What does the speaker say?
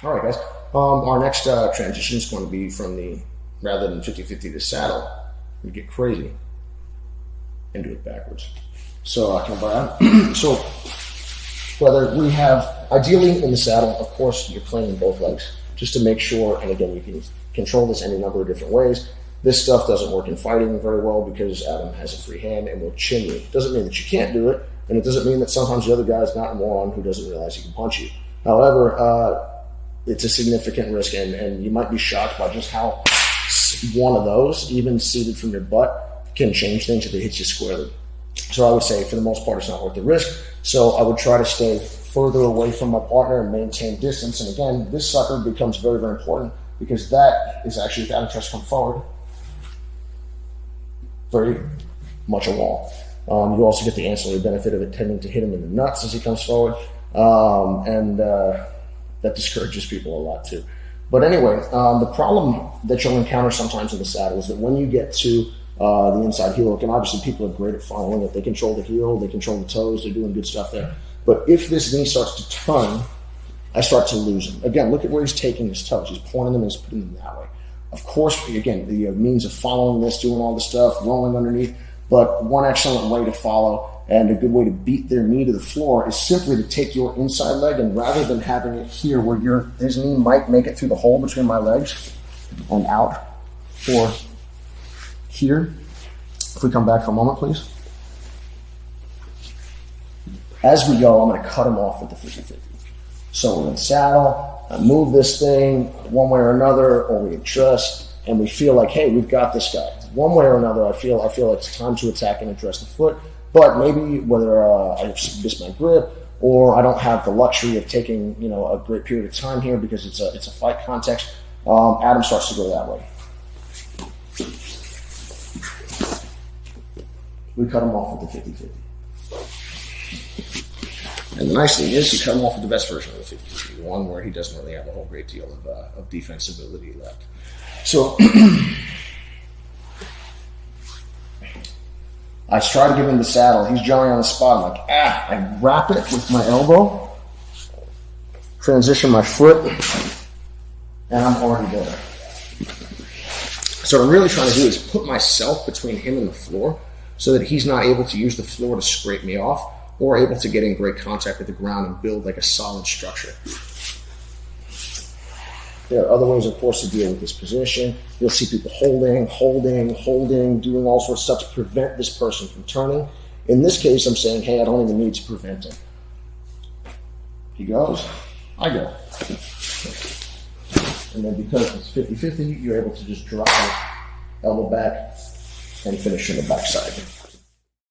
All right, guys. Our next transition is going to be from the, rather than 50-50 to saddle, we get crazy and do it backwards. So I can buy out. So whether we have, ideally in the saddle, of course, you're playing both legs just to make sure, and again, you can control this any number of different ways. This stuff doesn't work in fighting very well because Adam has a free hand and will chin you. It doesn't mean that you can't do it, and it doesn't mean that sometimes the other guy's not a moron who doesn't realize he can punch you. However, it's a significant risk, and you might be shocked by just how one of those, even seated from your butt, can change things if it hits you squarely. So I would say, for the most part, it's not worth the risk. So I would try to stay further away from my partner and maintain distance. And again, this sucker becomes very, very important because that is actually, if Adam tries to come forward, very much a wall. You also get the ancillary benefit of it tending to hit him in the nuts as he comes forward. That discourages people a lot too. But anyway, the problem that you'll encounter sometimes in the saddle is that when you get to the inside heel hook, and obviously people are great at following it. They control the heel, they control the toes, they're doing good stuff there. But if this knee starts to turn, I start to lose him. Again, look at where he's taking his toes. He's pointing them and he's putting them that way. Of course, again, the means of following this, doing all the stuff, rolling underneath, but one excellent way to follow and a good way to beat their knee to the floor is simply to take your inside leg, and rather than having it here where his knee might make it through the hole between my legs and out, or here, if we come back for a moment, please. As we go, I'm going to cut him off with the 50-50. So we're in saddle, I move this thing one way or another, or we adjust, and we feel like, hey, we've got this guy. One way or another, I feel like it's time to attack and address the foot, but maybe whether I miss my grip, or I don't have the luxury of taking a great period of time here because it's a fight context, Adam starts to go that way. We cut him off with the 50-50. And the nice thing is, you cut him off with the best version of the 50-50, one where he doesn't really have a whole great deal of defensibility left. So I try to give him the saddle. He's jarring on the spot. I'm like, I wrap it with my elbow, transition my foot, and I'm already there. So what I'm really trying to do is put myself between him and the floor so that he's not able to use the floor to scrape me off or able to get in great contact with the ground and build like a solid structure. There are other ways, of course, to deal with this position. You'll see people holding, doing all sorts of stuff to prevent this person from turning. In this case, I'm saying, hey, I don't even need to prevent him. He goes, I go. And then because it's 50-50, you're able to just drop it, elbow back, and finish in the backside.